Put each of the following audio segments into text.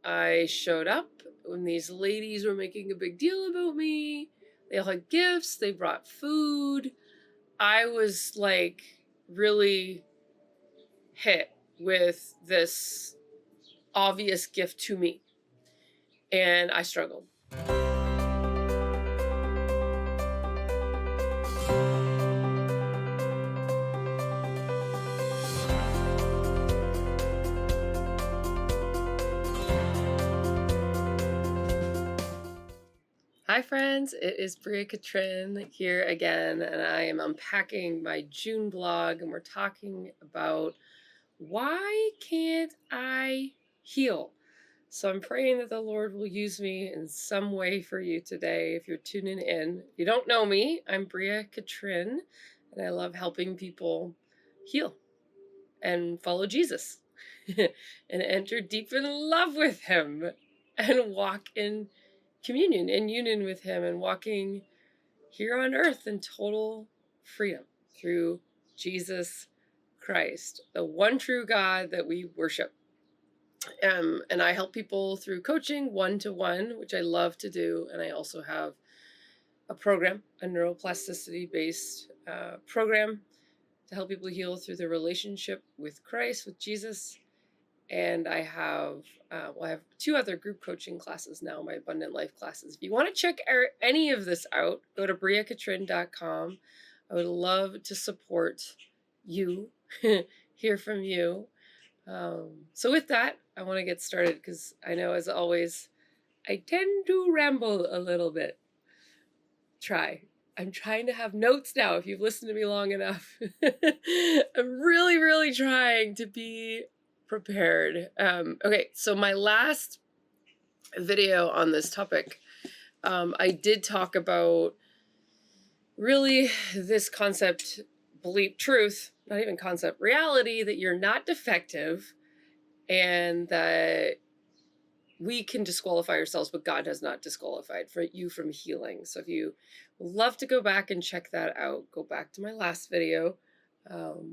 I showed up when these ladies were making a big deal about me. They all had gifts, they brought food. I was like really hit with this obvious gift to me, and I struggled. Hi friends, it is Bria Katrin here again, and I am unpacking my June blog, and we're talking about why can't I heal? So I'm praying that the Lord will use me in some way for you today if you're tuning in. If you don't know me, I'm Bria Katrin, and I love helping people heal and follow Jesus and enter deep in love with him and walk in communion and union with him and walking here on earth in total freedom through Jesus Christ, the one true God that we worship. And I help people through coaching one-to-one, which I love to do. And I also have a program, a neuroplasticity-based program to help people heal through their relationship with Christ, with Jesus. And I have two other group coaching classes now, my Abundant Life classes. If you want to check any of this out, go to briakatrin.com. I would love to support you, hear from you. So with that, I want to get started because I know, as always, I tend to ramble a little bit. I'm trying to have notes now, if you've listened to me long enough. I'm really, really trying to be prepared. Okay, so my last video on this topic, I did talk about really this concept, belief, truth, not even concept, reality, that you're not defective and that we can disqualify ourselves, but God has not disqualified you from healing. So if you would love to go back and check that out, go back to my last video,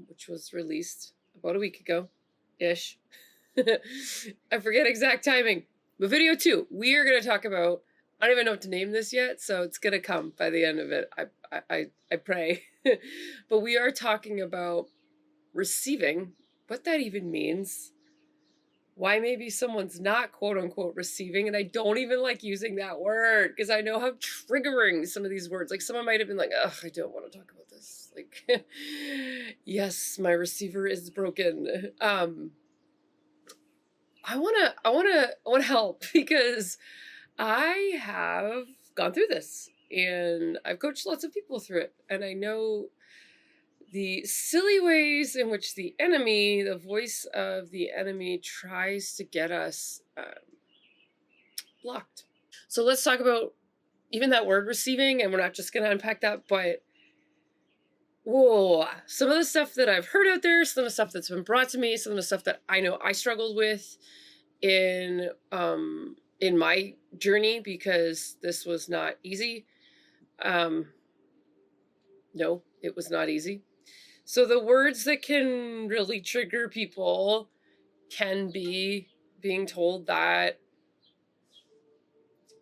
which was released about a week ago-ish. I forget exact timing. But video 2, we are going to talk about, I don't even know what to name this yet, so it's going to come by the end of it. I pray. But we are talking about receiving, what that even means, why maybe someone's not quote unquote receiving. And I don't even like using that word because I know how triggering some of these words, like someone might have been like, ugh, I don't want to talk about this. Like, yes, my receiver is broken. I want to help because I have gone through this and I've coached lots of people through it. And I know the silly ways in which the enemy, the voice of the enemy, tries to get us blocked. So let's talk about even that word receiving, and we're not just going to unpack that, but whoa, some of the stuff that I've heard out there, some of the stuff that's been brought to me, some of the stuff that I know I struggled with in my journey, because this was not easy. No, it was not easy. So the words that can really trigger people can be being told that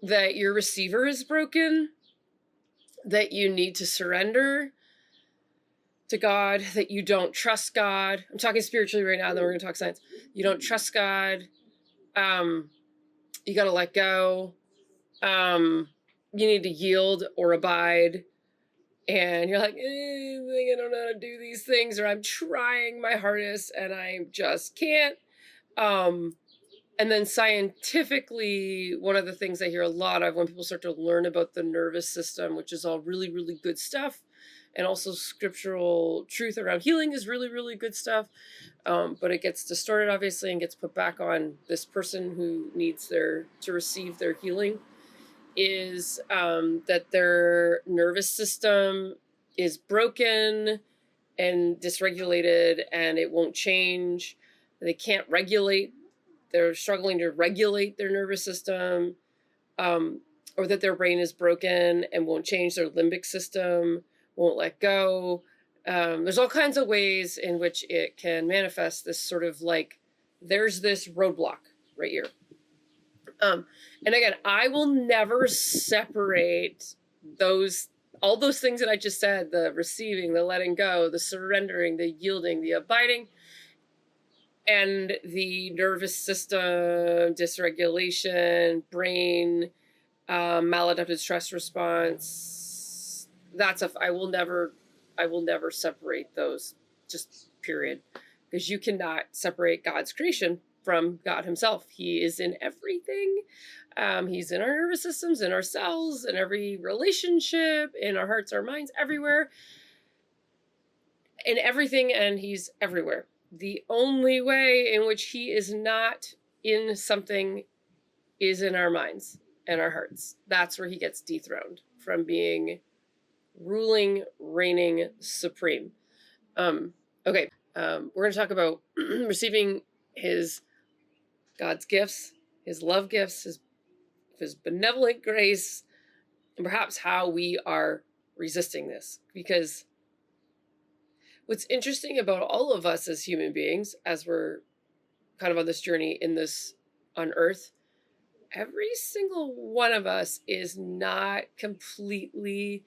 your receiver is broken, that you need to surrender to God, that you don't trust God. I'm talking spiritually right now, then we're going to talk science. You don't trust God. You got to let go. You need to yield or abide. And you're like, I don't know how to do these things, or I'm trying my hardest and I just can't. And then scientifically, one of the things I hear a lot of when people start to learn about the nervous system, which is all really, really good stuff, and also scriptural truth around healing is really, really good stuff. But it gets distorted, obviously, and gets put back on this person who needs to receive their healing, is that their nervous system is broken and dysregulated and it won't change. They can't regulate. They're struggling to regulate their nervous system, or that their brain is broken and won't change. Their limbic system won't let go. There's all kinds of ways in which it can manifest this sort of like, there's this roadblock right here. And again, I will never separate those, all those things that I just said, the receiving, the letting go, the surrendering, the yielding, the abiding, and the nervous system dysregulation, brain, maladaptive stress response. That's I will never separate those, just period. Because you cannot separate God's creation from God himself. He is in everything. He's in our nervous systems, in our cells, in every relationship, in our hearts, our minds, everywhere, in everything, and he's everywhere. The only way in which he is not in something is in our minds and our hearts. That's where he gets dethroned from being ruling, reigning, supreme. Okay, we're going to talk about receiving God's gifts, his love gifts, his benevolent grace, and perhaps how we are resisting this. Because what's interesting about all of us as human beings, as we're kind of on this journey on earth, every single one of us is not completely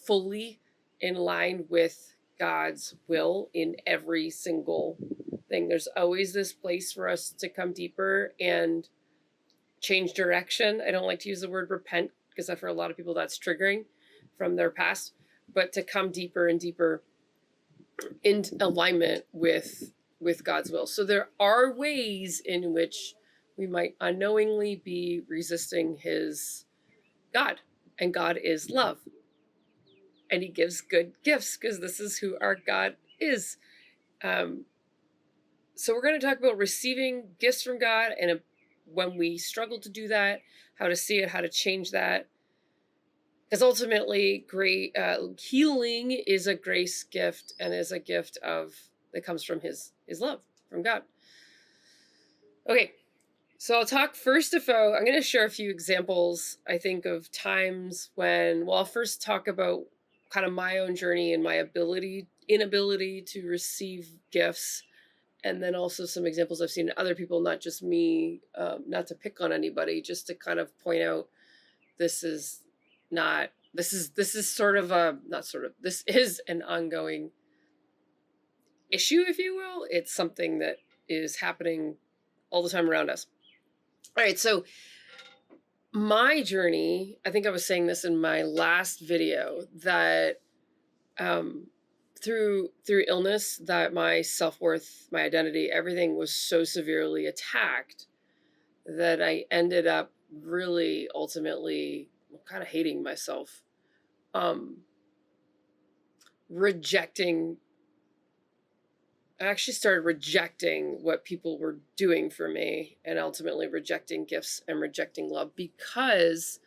fully in line with God's will in every single thing. There's always this place for us to come deeper and change direction. I don't like to use the word repent because for a lot of people that's triggering from their past, but to come deeper and deeper in alignment with God's will. So there are ways in which we might unknowingly be resisting his God, and God is love. And he gives good gifts because this is who our God is. So we're going to talk about receiving gifts from God, and when we struggle to do that, how to see it, how to change that. Because ultimately, great healing is a grace gift and is a gift that comes from his love, from God. Okay, so I'll talk first about, I'm going to share a few examples, I think, of times when, I'll first talk about kind of my own journey and my inability to receive gifts, and then also some examples I've seen in other people, not just me, not to pick on anybody, just to kind of point out this is an ongoing issue, if you will. It's something that is happening all the time around us. All right, so my journey, I think I was saying this in my last video, that through illness, that my self-worth, my identity, everything was so severely attacked that I ended up really ultimately kind of hating myself, I actually started rejecting what people were doing for me, and ultimately rejecting gifts and rejecting love because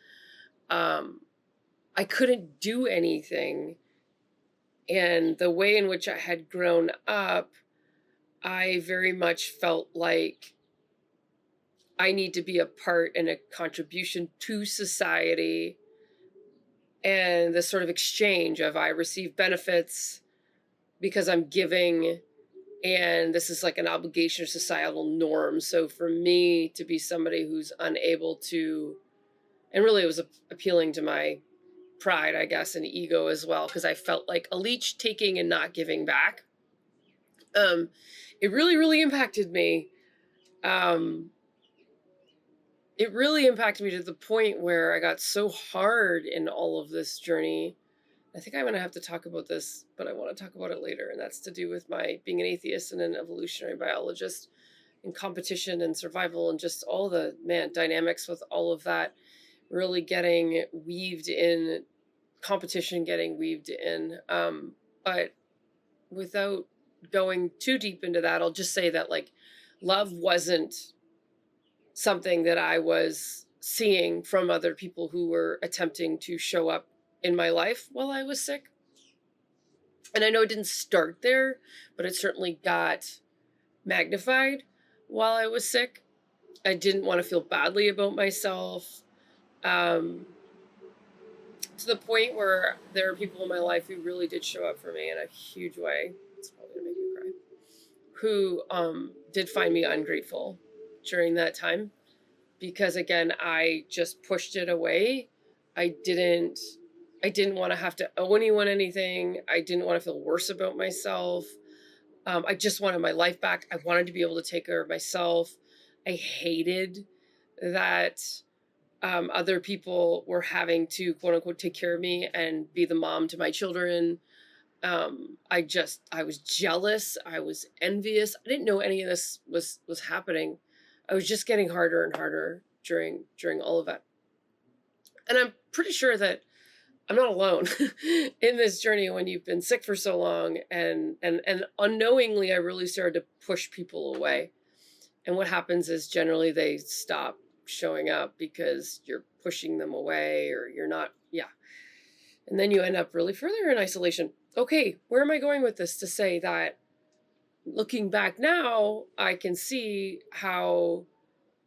I couldn't do anything. And the way in which I had grown up, I very much felt like I need to be a part and a contribution to society. And this sort of exchange of I receive benefits because I'm giving, and this is like an obligation or societal norm. So for me to be somebody who's unable to, and really it was appealing to my pride, I guess, and ego as well, because I felt like a leech taking and not giving back. It really, really impacted me. It really impacted me to the point where I got so hard in all of this journey. I think I'm going to have to talk about this, but I want to talk about it later. And that's to do with my being an atheist and an evolutionary biologist, and competition and survival, and just all the dynamics with all of that really getting weaved in, competition getting weaved in. But without going too deep into that, I'll just say that like love wasn't something that I was seeing from other people who were attempting to show up in my life while I was sick. And I know it didn't start there, but it certainly got magnified while I was sick. I didn't want to feel badly about myself, to the point where there are people in my life who really did show up for me in a huge way. It's probably gonna make me cry. Who did find me ungrateful during that time. because again, I just pushed it away. I didn't want to have to owe anyone anything. I didn't want to feel worse about myself. I just wanted my life back. I wanted to be able to take care of myself. I hated that other people were having to quote unquote take care of me and be the mom to my children. I was jealous. I was envious. I didn't know any of this was happening. I was just getting harder and harder during all of that. And I'm pretty sure that I'm not alone in this journey when you've been sick for so long, and unknowingly I really started to push people away. And what happens is generally they stop showing up because you're pushing them away, or you're not, yeah. And then you end up really further in isolation. Okay, where am I going with this? To say that looking back now, I can see how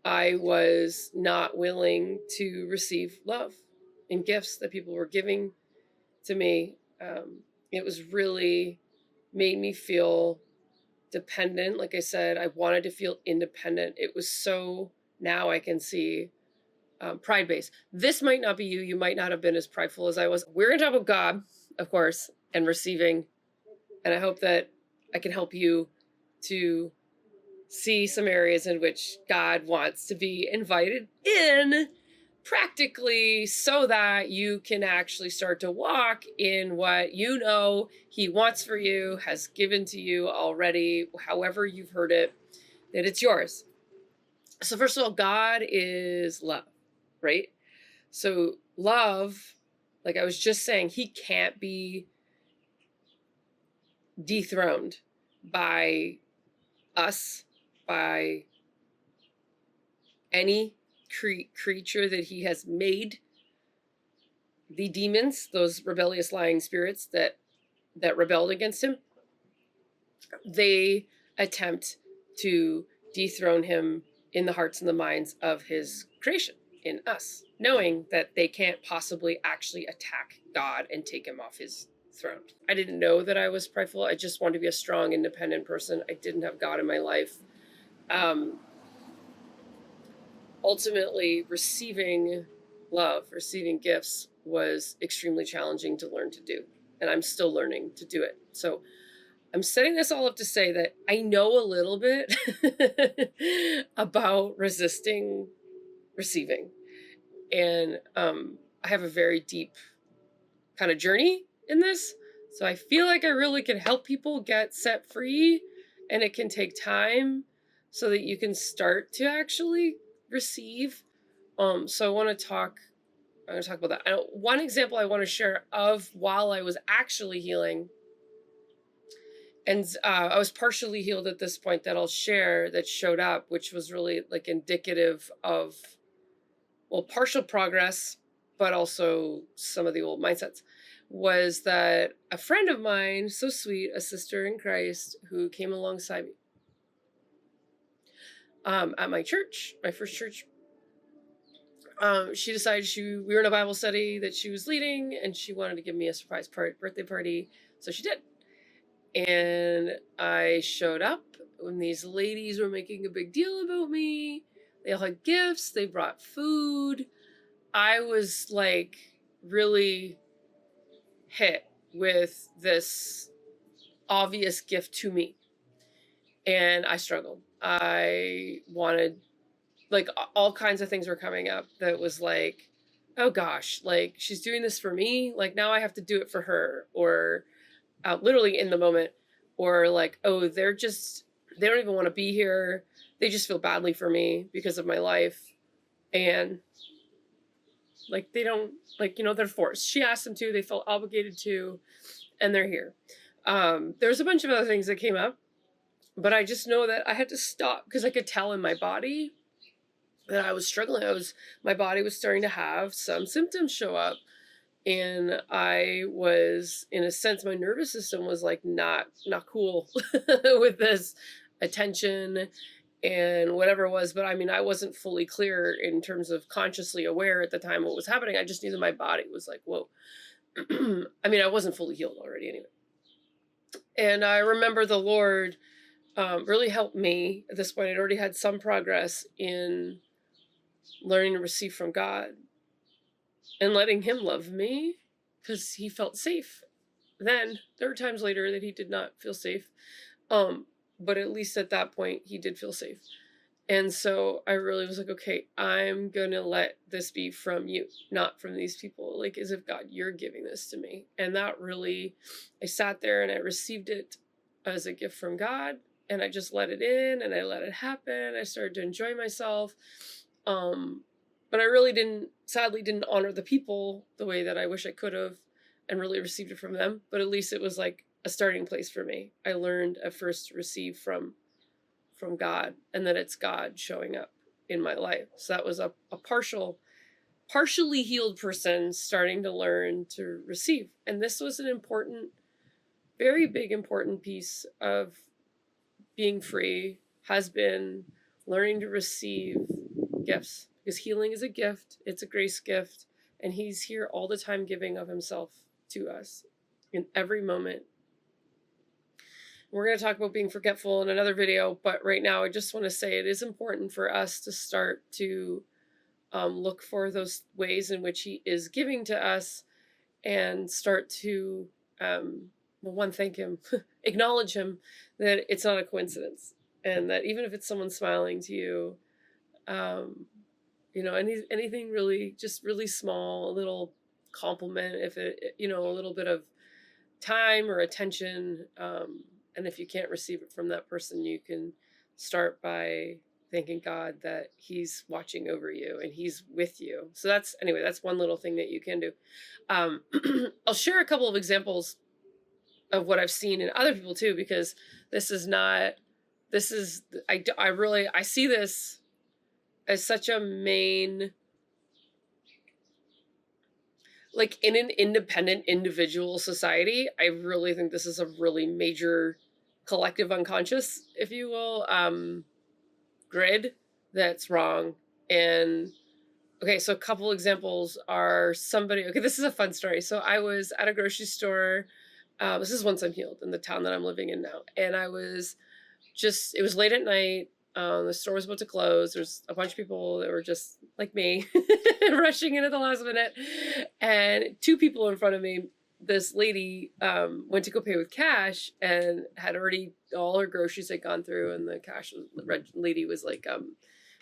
I was not willing to receive love and gifts that people were giving to me. It was really made me feel dependent. Like I said, I wanted to feel independent. It was so, now I can see, pride based. This might not be you. You might not have been as prideful as I was. We're going to talk about God, of course, and receiving. And I hope that I can help you to see some areas in which God wants to be invited in practically, so that you can actually start to walk in what you know He wants for you, has given to you already, however you've heard it, that it's yours. So first of all, God is love, right? So love, like I was just saying, He can't be dethroned by us, by any creature that He has made. The demons, those rebellious lying spirits that rebelled against Him, they attempt to dethrone Him in the hearts and the minds of His creation, in us, knowing that they can't possibly actually attack God and take Him off His throne. I didn't know that I was prideful. I just wanted to be a strong, independent person. I didn't have God in my life. Ultimately, receiving love, receiving gifts was extremely challenging to learn to do. And I'm still learning to do it. So I'm setting this all up to say that I know a little bit about resisting receiving. And I have a very deep kind of journey in this. So I feel like I really can help people get set free, and it can take time so that you can start to actually receive. So I'm going to talk about that. One example I want to share of while I was actually healing, and I was partially healed at this point, that I'll share, that showed up, which was really like indicative of, well, partial progress, but also some of the old mindsets, was that a friend of mine, so sweet, a sister in Christ, who came alongside me at my church, my first church. She decided we were in a Bible study that she was leading, and she wanted to give me a surprise birthday party. So she did. And I showed up when these ladies were making a big deal about me. They all had gifts. They brought food. I was like really hit with this obvious gift to me. And I struggled. I wanted, like, all kinds of things were coming up that was like, oh gosh, like, she's doing this for me. Like, now I have to do it for her. Or literally in the moment. Or like, oh, they don't even want to be here. They just feel badly for me because of my life. And like, they don't, like, they're forced. She asked them to, they felt obligated to, and they're here. There's a bunch of other things that came up, but I just know that I had to stop because I could tell in my body that I was struggling. My body was starting to have some symptoms show up. And I was, in a sense, my nervous system was like not cool with this attention and whatever it was. But I mean, I wasn't fully clear in terms of consciously aware at the time what was happening. I just knew that my body was like, whoa. I mean, I wasn't fully healed already anyway. And I remember the Lord really helped me at this point. I'd already had some progress in learning to receive from God and letting him love me because he felt safe. Then there were times later that he did not feel safe. But at least at that point he did feel safe. And so I really was like, okay, I'm gonna let this be from you, not from these people. Like, as if God, you're giving this to me. And that really, I sat there and I received it as a gift from God, and I just let it in and I let it happen. I started to enjoy myself. But I really sadly didn't honor the people the way that I wish I could have and really received it from them. But at least it was like a starting place for me. I learned at first to receive from God, and that it's God showing up in my life. So that was a partially healed person starting to learn to receive. And this was an important, very big important piece of being free, has been learning to receive gifts, because healing is a gift. It's a grace gift, and he's here all the time giving of himself to us in every moment. We're going to talk about being forgetful in another video, but right now I just want to say it is important for us to start to look for those ways in which he is giving to us, and start to, thank him, acknowledge him, that it's not a coincidence, and that even if it's someone smiling to you, anything really, just really small, a little compliment, if it, a little bit of time or attention, and if you can't receive it from that person, you can start by thanking God that he's watching over you and he's with you. So that's one little thing that you can do. I'll share a couple of examples of what I've seen in other people too, because I see this as such a main, like, in an independent individual society, I really think this is a really major collective unconscious, if you will, grid that's wrong. And okay, so a couple examples are this is a fun story. So I was at a grocery store. This is once I'm healed, in the town that I'm living in now. And it was late at night. The store was about to close. There's a bunch of people that were just like me, rushing in at the last minute. And two people in front of me, this lady went to go pay with cash and had already, all her groceries had gone through, and the lady was like,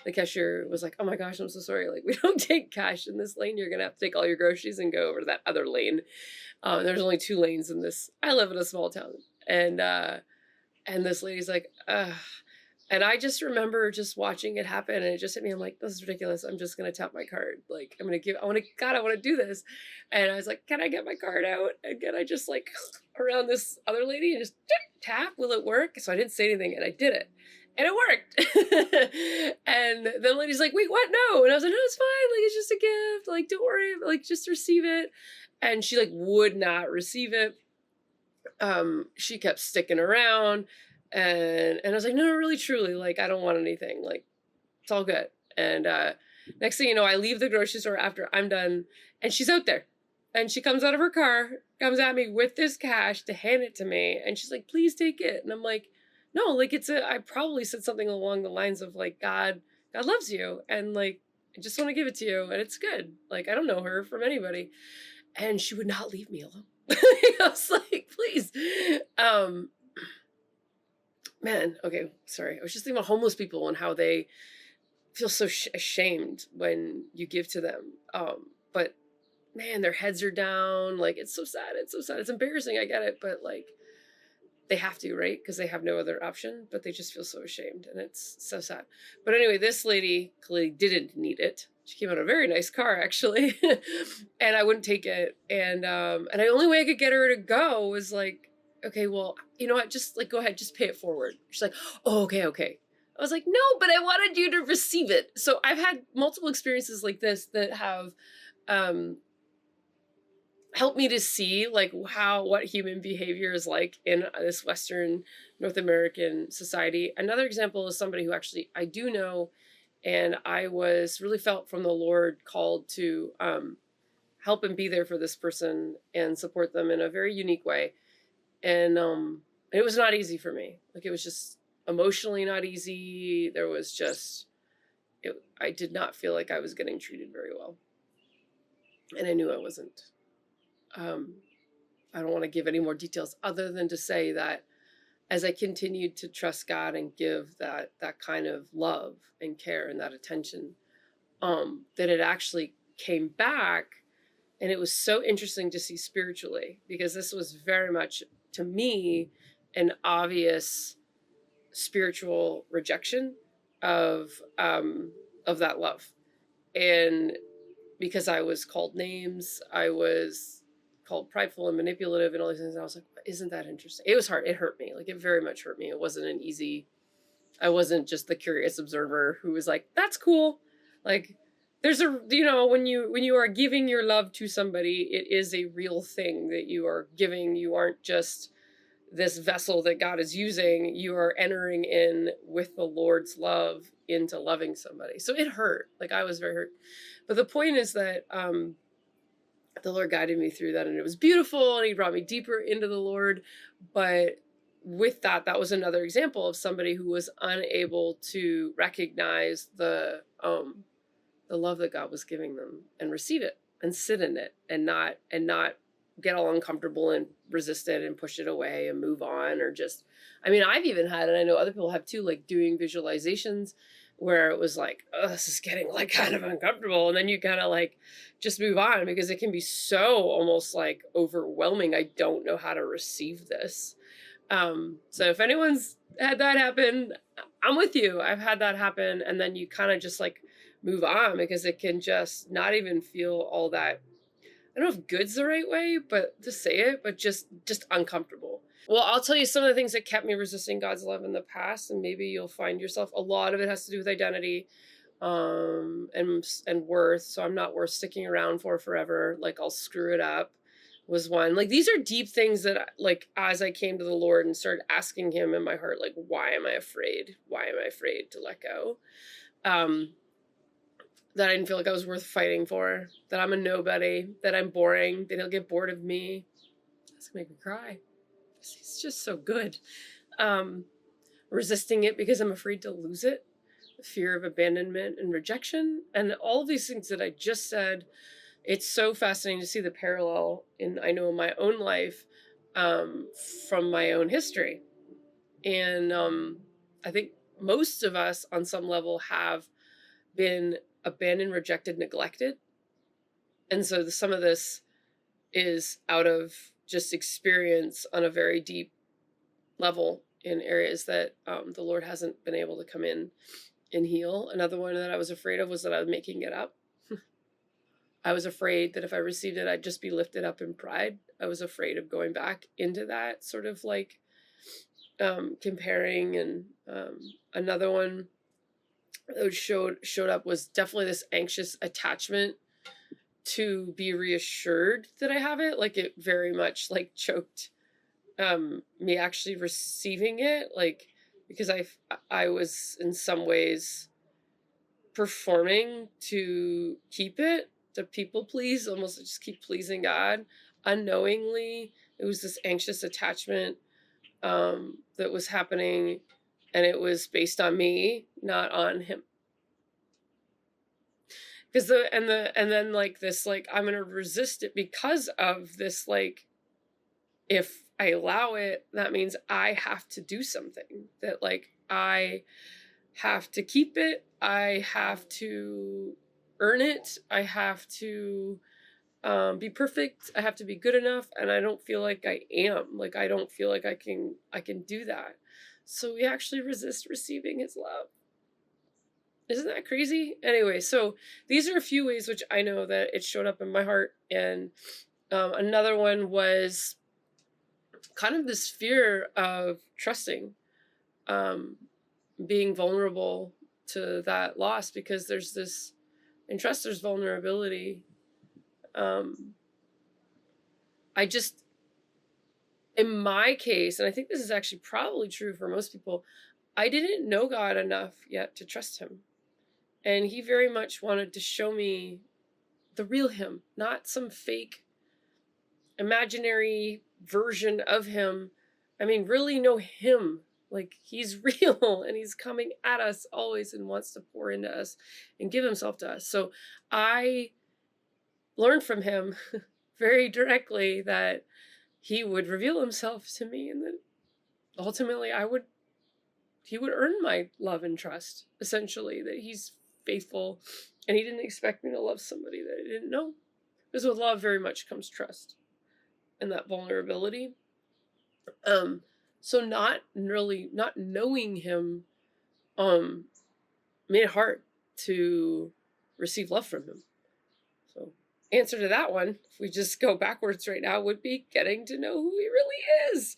the cashier was like, "Oh my gosh, I'm so sorry. Like, we don't take cash in this lane. You're gonna have to take all your groceries and go over to that other lane." There's only 2 lanes in this. I live in a small town, and this lady's like, "Ugh." And I just remember just watching it happen, and it just hit me. I'm like, this is ridiculous. I'm just going to tap my card. Like, I want to do this. And I was like, can I get my card out? And can I just, like, around this other lady and just tap? Will it work? So I didn't say anything, and I did it. And it worked. And then the lady's like, wait, what? No. And I was like, no, it's fine. Like, it's just a gift. Like, don't worry. Like, just receive it. And she, like, would not receive it. She kept sticking around. And I was like, no, really, truly, like, I don't want anything. Like, it's all good. And next thing you know, I leave the grocery store after I'm done, and she's out there. And she comes out of her car, comes at me with this cash to hand it to me. And she's like, please take it. And I'm like, no, like, I probably said something along the lines of, like, God loves you. And, like, I just want to give it to you. And it's good. Like, I don't know her from anybody. And she would not leave me alone. I was like, please. Man, okay, sorry. I was just thinking about homeless people and how they feel so ashamed when you give to them. But man, their heads are down. Like, it's so sad. It's so sad. It's embarrassing. I get it. But, like, they have to, right? Because they have no other option. But they just feel so ashamed. And it's so sad. But anyway, this lady clearly didn't need it. She came out of a very nice car, actually. And I wouldn't take it. And the only way I could get her to go was, like, okay, well, you know what? Just, like, go ahead, just pay it forward. She's like, oh, okay. I was like, no, but I wanted you to receive it. So I've had multiple experiences like this that have helped me to see, like, what human behavior is like in this Western North American society. Another example is somebody who actually I do know, and I was really felt from the Lord called to help and be there for this person and support them in a very unique way. And it was not easy for me. Like, it was just emotionally not easy. There was just I did not feel like I was getting treated very well. And I knew I wasn't. Um, I don't want to give any more details other than to say that as I continued to trust God and give that kind of love and care and that attention, that it actually came back. And it was so interesting to see spiritually, because this was very much, to me, an obvious spiritual rejection of that love. And because I was called names, I was called prideful and manipulative and all these things. And I was like, isn't that interesting? It was hard. It hurt me. Like, it very much hurt me. It wasn't an easy, I wasn't just the curious observer who was like, that's cool. Like, there's a, when you are giving your love to somebody, it is a real thing that you are giving. You aren't just this vessel that God is using. You are entering in with the Lord's love into loving somebody. So it hurt. Like, I was very hurt. But the point is that the Lord guided me through that, and it was beautiful, and he brought me deeper into the Lord. But with that, that was another example of somebody who was unable to recognize the love that God was giving them and receive it and sit in it and not get all uncomfortable and resist it and push it away and move on. Or just, I mean, I've even had, and I know other people have too, like doing visualizations where it was like, oh, this is getting like kind of uncomfortable. And then you kind of like just move on, because it can be so almost like overwhelming. I don't know how to receive this. So if anyone's had that happen, I'm with you. I've had that happen. And then you kind of just like move on, because it can just not even feel all that, I don't know if good's the right way, but to say it, but just uncomfortable. Well, I'll tell you some of the things that kept me resisting God's love in the past, and maybe you'll find yourself. A lot of it has to do with identity, and worth. So I'm not worth sticking around for forever. Like, I'll screw it up, was one. Like, these are deep things that, like, as I came to the Lord and started asking him in my heart, like, why am I afraid? Why am I afraid to let go? That I didn't feel like I was worth fighting for, that I'm a nobody, that I'm boring, that he'll get bored of me. That's gonna make me cry. It's just so good. Resisting it because I'm afraid to lose it, the fear of abandonment and rejection, and all of these things that I just said. It's so fascinating to see the parallel in my own life, from my own history. And I think most of us on some level have been abandoned, rejected, neglected. And so some of this is out of just experience on a very deep level in areas that the Lord hasn't been able to come in and heal. Another one that I was afraid of was that I was making it up. I was afraid that if I received it, I'd just be lifted up in pride. I was afraid of going back into that sort of like comparing. And another one that showed up was definitely this anxious attachment to be reassured that I have it. Like, it very much like choked me actually receiving it, like, because I was in some ways performing to keep it, to people please, almost just keep pleasing God. Unknowingly, it was this anxious attachment that was happening, and it was based on me, not on him. Because and then like this, like, I'm gonna resist it because of this, like, if I allow it, that means I have to do something, that like I have to keep it, I have to earn it, I have to be perfect, I have to be good enough, and I don't feel like I am. Like, I don't feel like I can do that. So we actually resist receiving his love. Isn't that crazy? Anyway, so these are a few ways which I know that it showed up in my heart. And another one was kind of this fear of trusting, being vulnerable to that loss, because there's this, in trust, there's vulnerability. I just, in my case, and I think this is actually probably true for most people, I didn't know God enough yet to trust him. And he very much wanted to show me the real him, not some fake imaginary version of him. I mean, really know him, Like he's real and he's coming at us always and wants to pour into us and give himself to us. So I learned from him very directly that he would reveal himself to me and that ultimately he would earn my love and trust, essentially, that he's faithful and he didn't expect me to love somebody that I didn't know. Because with love very much comes trust and that vulnerability. Um, so not knowing him made it hard to receive love from him. So answer to that one, if we just go backwards right now, would be getting to know who he really is.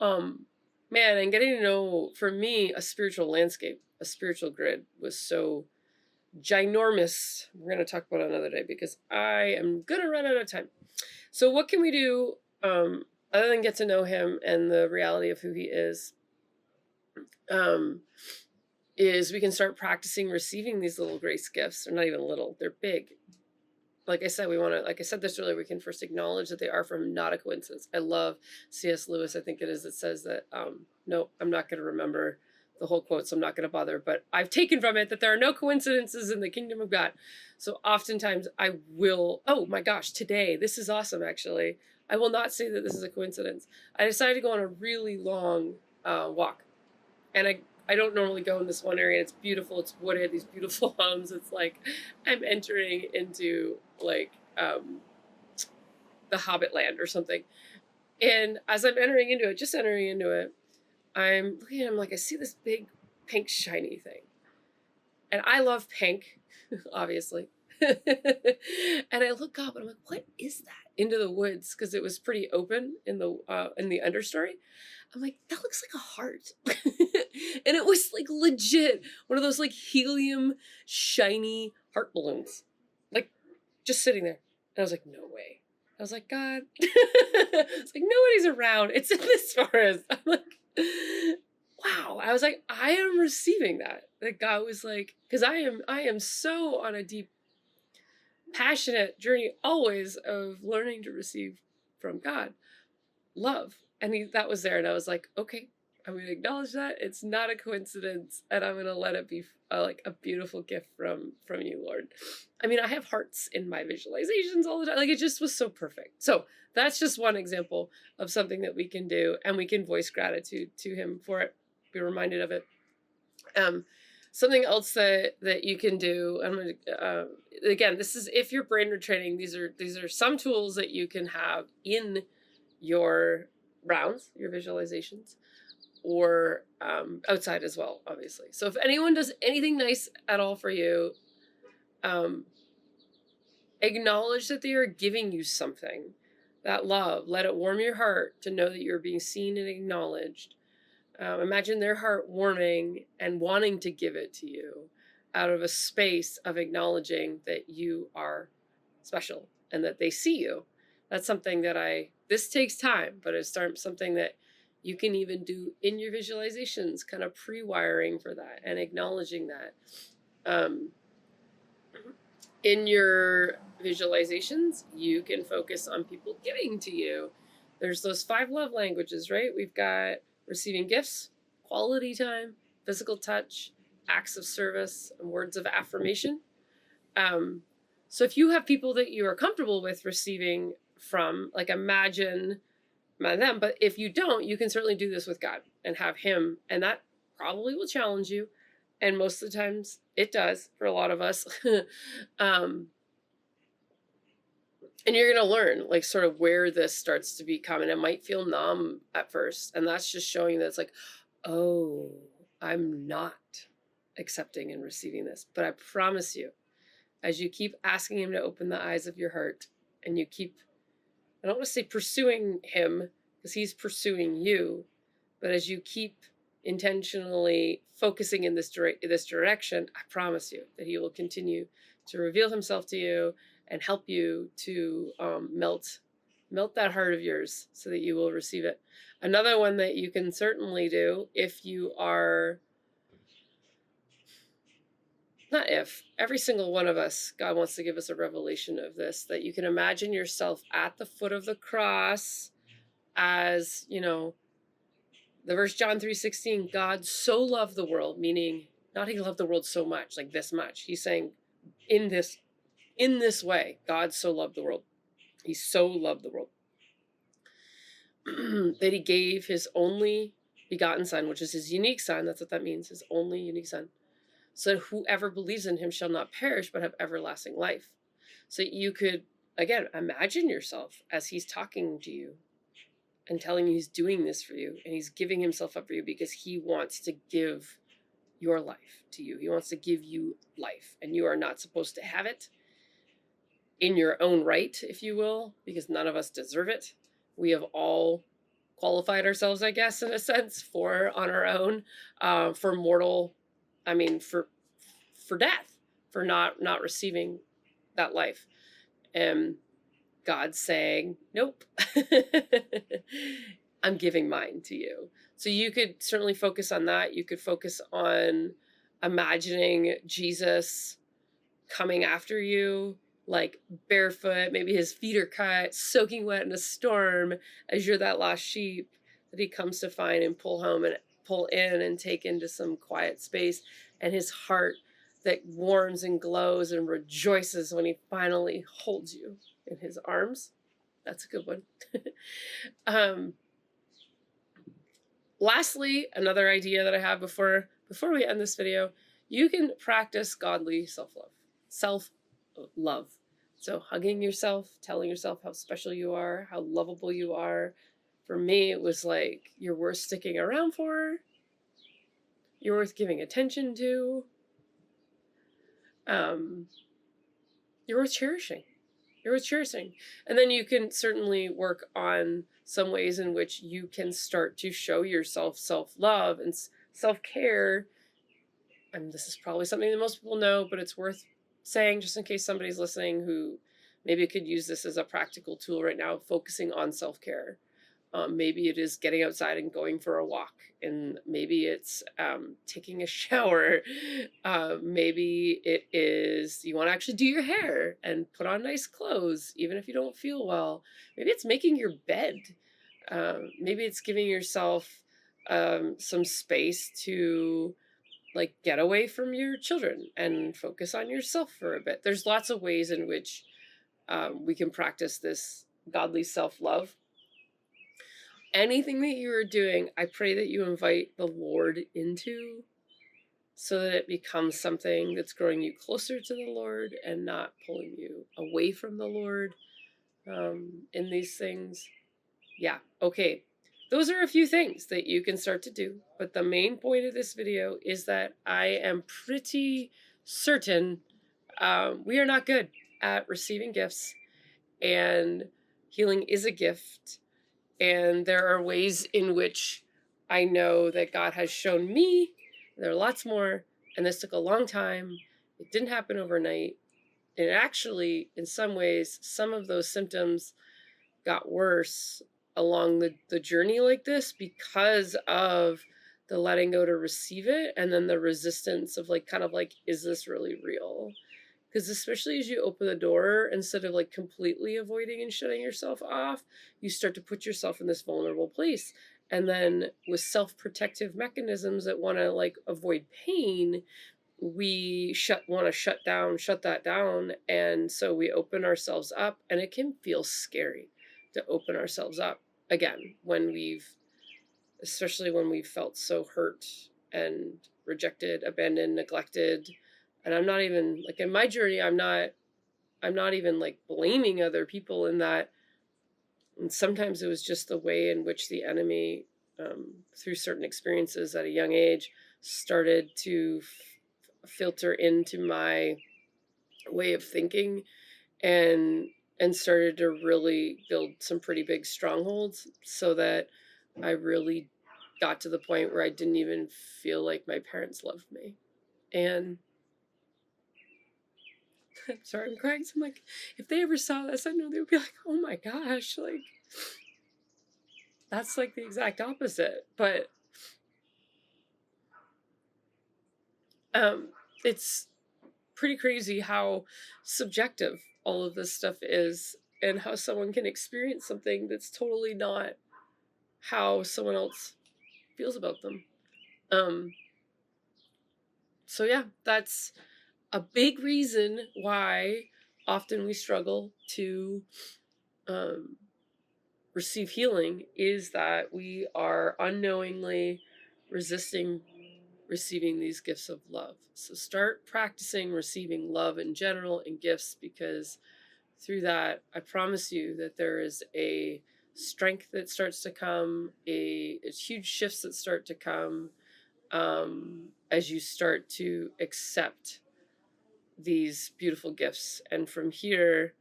Man, and getting to know, for me, a spiritual landscape, a spiritual grid was so ginormous. We're going to talk about it another day because I am going to run out of time. So what can we do other than get to know him and the reality of who he is we can start practicing receiving these little grace gifts. They're not even little, they're big. Like I said, like I said this earlier, we can first acknowledge that they are from not a coincidence. I love C.S. Lewis, I think it is, that says that, no, I'm not going to remember the whole quote, so I'm not going to bother, but I've taken from it that there are no coincidences in the kingdom of God. So oftentimes I will, oh my gosh, today, this is awesome actually. I will not say that this is a coincidence. I decided to go on a really long walk. And I don't normally go in this one area. It's beautiful. It's wooded. These beautiful homes. It's like I'm entering into like the Hobbit land or something. And as I'm entering into it, just entering into it, I'm looking at him like I see this big pink shiny thing. And I love pink, obviously. And I look up and I'm like, what is that? Into the woods, because it was pretty open in the understory. I'm like, that looks like a heart. And it was like legit one of those like helium shiny heart balloons. Like just sitting there. And I was like, no way. I was like, God. It's like nobody's around. It's in this forest. I'm like, wow. I was like, I am receiving that. That God was like, because I am so on a deep, passionate journey always of learning to receive from God love. And that was there. And I was like, okay, I'm going to acknowledge that. It's not a coincidence. And I'm going to let it be like a beautiful gift from you, Lord. I mean, I have hearts in my visualizations all the time. Like it just was so perfect. So that's just one example of something that we can do. And we can voice gratitude to him for it. Be reminded of it. Something else that you can do. I'm gonna again. This is if you're brain retraining. These are some tools that you can have in your rounds, your visualizations, or outside as well, obviously. So if anyone does anything nice at all for you, acknowledge that they are giving you something. That love. Let it warm your heart to know that you're being seen and acknowledged. Imagine their heart warming and wanting to give it to you out of a space of acknowledging that you are special and that they see you. That's something that this takes time, but it's something that you can even do in your visualizations, kind of pre-wiring for that and acknowledging that. In your visualizations, you can focus on people giving to you. There's those 5 love languages, right? We've got receiving gifts, quality time, physical touch, acts of service, and words of affirmation. So if you have people that you are comfortable with receiving from, like imagine them, but if you don't, you can certainly do this with God and have him, and that probably will challenge you. And most of the times it does for a lot of us. And you're going to learn like sort of where this starts to become, and it might feel numb at first. And that's just showing that it's like, oh, I'm not accepting and receiving this. But I promise you, as you keep asking him to open the eyes of your heart and you keep, I don't want to say pursuing him because he's pursuing you, but as you keep intentionally focusing in this direction, I promise you that he will continue to reveal himself to you and help you to melt that heart of yours so that you will receive it. Another one that you can certainly do if you are, not if, every single one of us, God wants to give us a revelation of this, that you can imagine yourself at the foot of the cross as, The verse John 3:16, God so loved the world, meaning not he loved the world so much, like this much. He's saying in this way, God so loved the world. He so loved the world that he gave his only begotten son, which is his unique son. That's what that means, his only unique son. So whoever believes in him shall not perish, but have everlasting life. So you could, again, imagine yourself as he's talking to you and telling you he's doing this for you, and he's giving himself up for you because he wants to give your life to you. He wants to give you life, and you are not supposed to have it in your own right, if you will, because none of us deserve it. We have all qualified ourselves, I guess, in a sense, for on our own, for mortal, I mean, for death, for not receiving that life. And God's saying, nope, I'm giving mine to you. So you could certainly focus on that. You could focus on imagining Jesus coming after you, like barefoot, maybe his feet are cut, soaking wet in a storm, as you're that lost sheep that he comes to find and pull home and pull in and take into some quiet space, and his heart that warms and glows and rejoices when he finally holds you in his arms. That's a good one. Lastly, another idea that I have before we end this video, you can practice godly self-love. So hugging yourself, telling yourself how special you are, how lovable you are. For me, it was like, you're worth sticking around for. You're worth giving attention to. You're worth cherishing. You're worth cherishing. And then you can certainly work on some ways in which you can start to show yourself self-love and self-care. And this is probably something that most people know, but it's worth saying just in case somebody's listening who maybe could use this as a practical tool right now, focusing on self-care. Maybe it is getting outside and going for a walk, and maybe it's taking a shower. Maybe it is you want to actually do your hair and put on nice clothes, even if you don't feel well. Maybe it's making your bed. Maybe it's giving yourself some space to like get away from your children and focus on yourself for a bit. There's lots of ways in which we can practice this godly self-love. Anything that you are doing, I pray that you invite the Lord into, so that it becomes something that's growing you closer to the Lord and not pulling you away from the Lord in these things. Yeah, okay. Those are a few things that you can start to do. But the main point of this video is that I am pretty certain we are not good at receiving gifts, and healing is a gift. And there are ways in which I know that God has shown me. There are lots more, and this took a long time. It didn't happen overnight. And actually, in some ways, some of those symptoms got worse along the journey like this because of the letting go to receive it, and then the resistance of like, kind of like, is this really real? Because especially as you open the door, instead of like completely avoiding and shutting yourself off, you start to put yourself in this vulnerable place. And then with self-protective mechanisms that want to like avoid pain, we want to shut that down. And so we open ourselves up, and it can feel scary to open ourselves up again especially when we've felt so hurt and rejected, abandoned, neglected. And I'm not even like, in my journey, I'm not even like blaming other people in that. And sometimes it was just the way in which the enemy, through certain experiences at a young age, started to filter into my way of thinking, and started to really build some pretty big strongholds, so that I really got to the point where I didn't even feel like my parents loved me. And I'm sorry, I'm crying. So I'm like, if they ever saw this, I know they would be like, oh my gosh, like, that's like the exact opposite. But it's pretty crazy how subjective all of this stuff is, and how someone can experience something that's totally not how someone else feels about them. Um, so yeah, that's a big reason why often we struggle to um, receive healing, is that we are unknowingly resisting receiving these gifts of love. So start practicing receiving love in general and gifts, because through that, I promise you that there is a strength that starts to come, a huge shifts that start to come as you start to accept these beautiful gifts. And from here,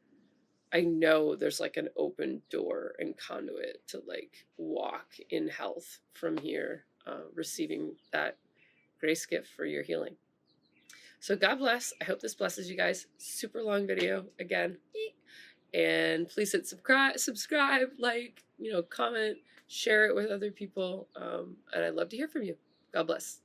I know there's like an open door and conduit to like walk in health from here, receiving that grace gift for your healing. So God bless. I hope this blesses you guys. Super long video again. And please hit subscribe, like, comment, share it with other people. And I'd love to hear from you. God bless.